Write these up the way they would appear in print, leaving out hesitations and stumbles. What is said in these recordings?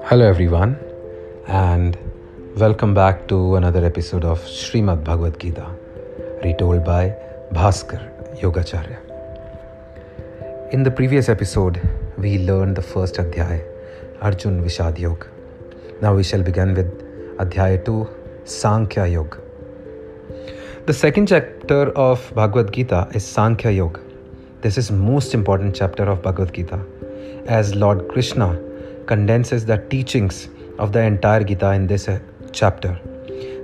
Hello everyone, and welcome back to another episode of Srimad Bhagavad Gita, retold by Bhaskar, Yogacharya. In the previous episode, we learned the first Adhyay, Arjuna Vishad Yoga. Now we shall begin with Adhyay 2, Sankhya Yoga. The second chapter of Bhagavad Gita is Sankhya Yoga. This is most important chapter of Bhagavad Gita, as Lord Krishna condenses the teachings of the entire Gita in this chapter.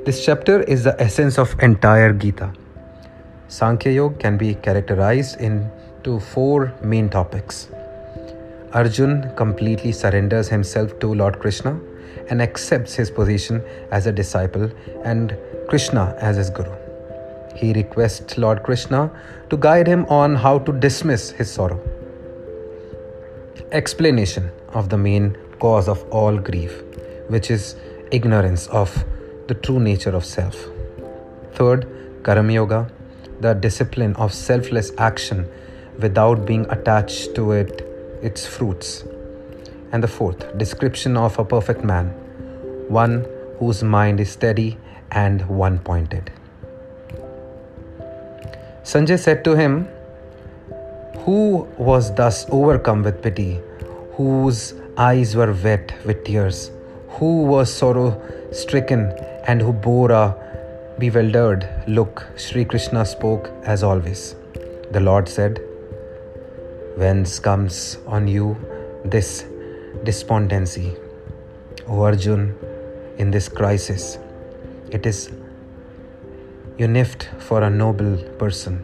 This chapter is the essence of entire Gita. Sankhya Yoga can be characterized into four main topics. Arjuna completely surrenders himself to Lord Krishna and accepts his position as a disciple and Krishna as his guru. He requests Lord Krishna to guide him on how to dismiss his sorrow. Explanation of the main cause of all grief, which is ignorance of the true nature of self. Third, Karma Yoga, the discipline of selfless action without being attached to its fruits. And the fourth, description of a perfect man, one whose mind is steady and one-pointed. Sanjay said to him, "Who was thus overcome with pity, whose eyes were wet with tears, who was sorrow-stricken and who bore a bewildered look?" Shri Krishna spoke as always. The Lord said, "Whence comes on you this despondency, O Arjuna, in this crisis? It is unift for a noble person.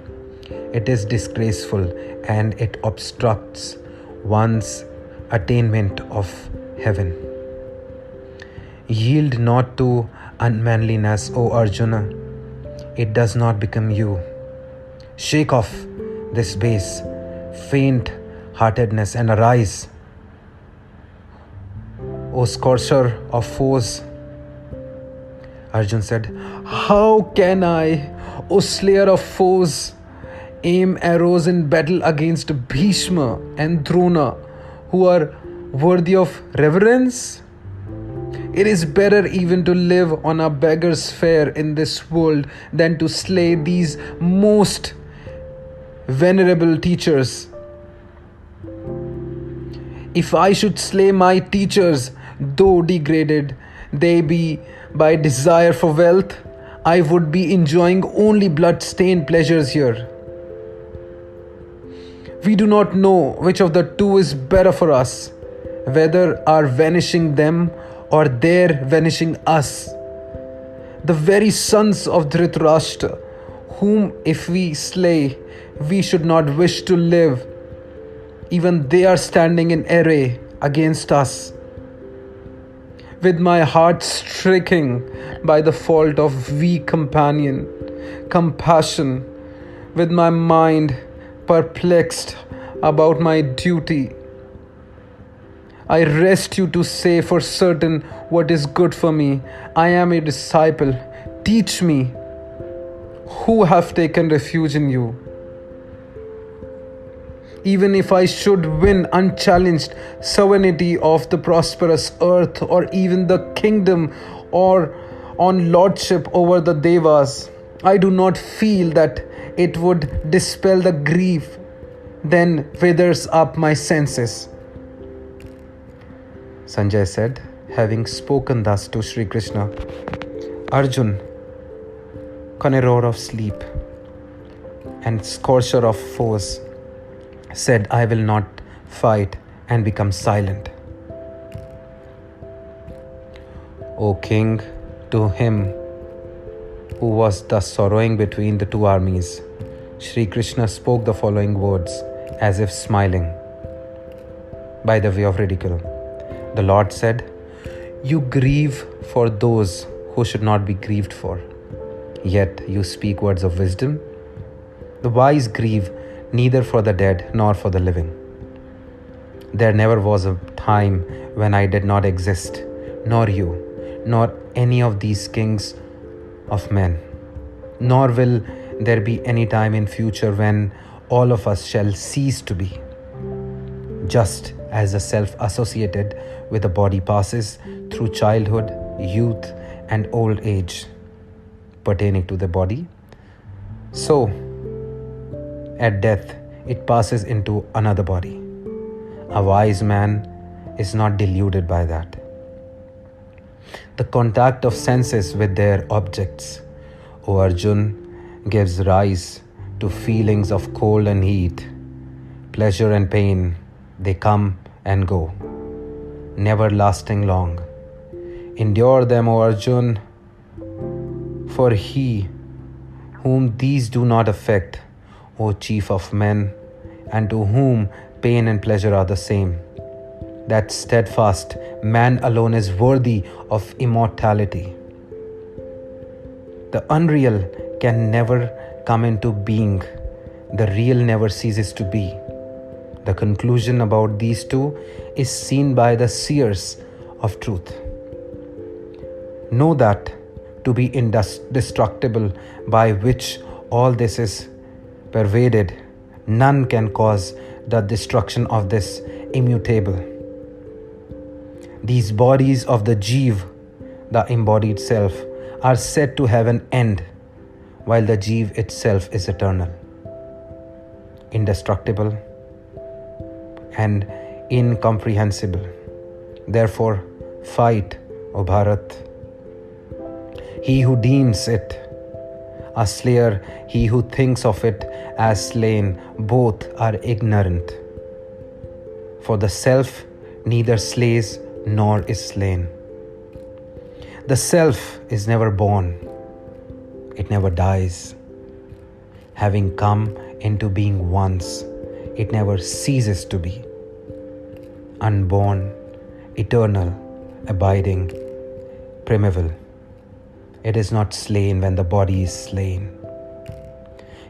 It is disgraceful and it obstructs one's attainment of heaven. Yield not to unmanliness, O Arjuna. It does not become you. Shake off this base faint-heartedness and arise, O scorcher of foes." Arjuna said, "How can I, O slayer of foes, aim arrows in battle against Bhishma and Drona, who are worthy of reverence? It is better even to live on a beggar's fare in this world than to slay these most venerable teachers. If I should slay my teachers, though degraded they be by desire for wealth, I would be enjoying only blood-stained pleasures here. We do not know which of the two is better for us, whether our vanishing them or their vanishing us. The very sons of Dhritarashtra, whom if we slay, we should not wish to live, even they are standing in array against us. With my heart stricken by the fault of weak compassion, with my mind perplexed about my duty, I rest you to say for certain what is good for me. I am a disciple. Teach me, who have taken refuge in you. Even if I should win unchallenged sovereignty of the prosperous earth, or even the kingdom or on lordship over the devas, I do not feel that it would dispel the grief then withers up my senses." Sanjay said, having spoken thus to Shri Krishna, "Arjuna, conqueror of sleep and scorcher of foes, said, I will not fight, and become silent. O king, to him who was thus sorrowing between the two armies, Shri Krishna spoke the following words, as if smiling by the way of ridicule. The Lord said, "You grieve for those who should not be grieved for, yet you speak words of wisdom. The wise grieve neither for the dead nor for the living. There never was a time when I did not exist, nor you, nor any of these kings of men, nor will there be any time in future when all of us shall cease to be. Just as the self associated with the body passes through childhood, youth, and old age pertaining to the body, so at death it passes into another body. A wise man is not deluded by that. The contact of senses with their objects, O Arjun, gives rise to feelings of cold and heat, pleasure and pain. They come and go, never lasting long. Endure them, O Arjun, for he whom these do not affect, O chief of men, and to whom pain and pleasure are the same, that steadfast man alone is worthy of immortality. The unreal can never come into being. The real never ceases to be. The conclusion about these two is seen by the seers of truth. Know that to be indestructible, by which all this is pervaded, none can cause the destruction of this immutable. These bodies of the Jeev, the embodied self, are said to have an end, while the Jeev itself is eternal, indestructible, and incomprehensible. Therefore, fight, O Bharat. He who deems it a slayer, he who thinks of it as slain, both are ignorant. For the self neither slays nor is slain. The self is never born, it never dies. Having come into being once, it never ceases to be. Unborn, eternal, abiding, primeval. It is not slain when the body is slain.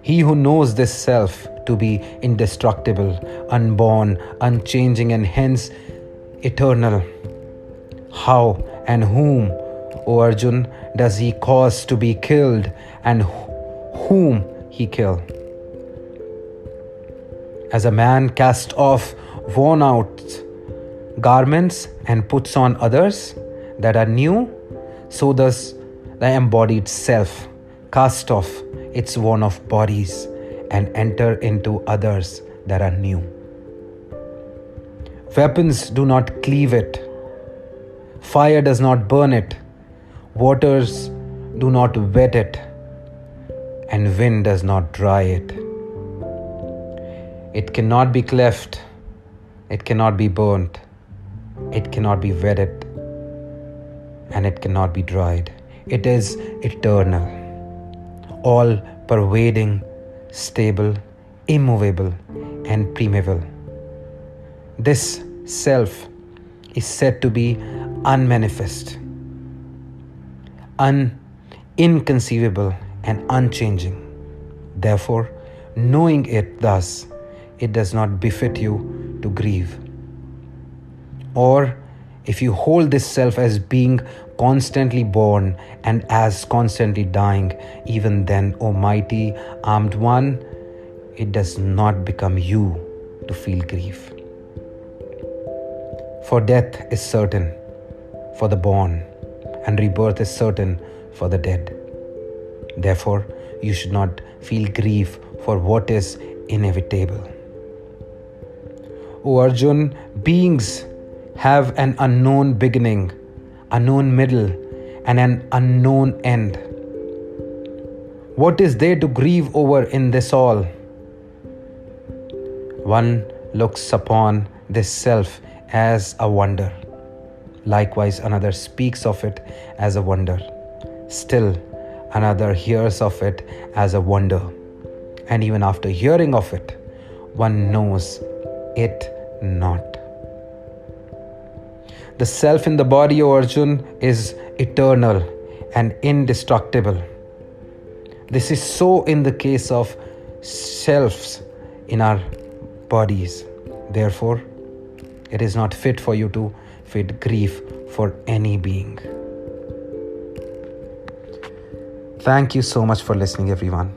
He who knows this self to be indestructible, unborn, unchanging, and hence eternal, how and whom, O Arjun, does he cause to be killed, and whom he kill? As a man casts off worn out garments and puts on others that are new, so does the embodied self cast off its worn off bodies and enter into others that are new. Weapons do not cleave it, fire does not burn it, waters do not wet it, and wind does not dry it. It cannot be cleft, it cannot be burnt, it cannot be wetted, and it cannot be dried. It is eternal, all-pervading, stable, immovable, and primeval. This self is said to be unmanifest, inconceivable, and unchanging. Therefore, knowing it thus, it does not befit you to grieve. Or, if you hold this self as being constantly born and as constantly dying, even then, O mighty armed one, it does not become you to feel grief. For death is certain for the born, and rebirth is certain for the dead. Therefore, you should not feel grief for what is inevitable. O Arjun, beings have an unknown beginning, unknown middle, and an unknown end. What is there to grieve over in this all? One looks upon this self as a wonder. Likewise, another speaks of it as a wonder. Still, another hears of it as a wonder. And even after hearing of it, one knows it not. The self in the body, O Arjun, is eternal and indestructible. This is so in the case of selves in our bodies. Therefore, it is not fit for you to feel grief for any being. Thank you so much for listening, everyone.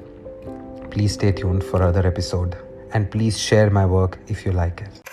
Please stay tuned for other episode, and please share my work if you like it.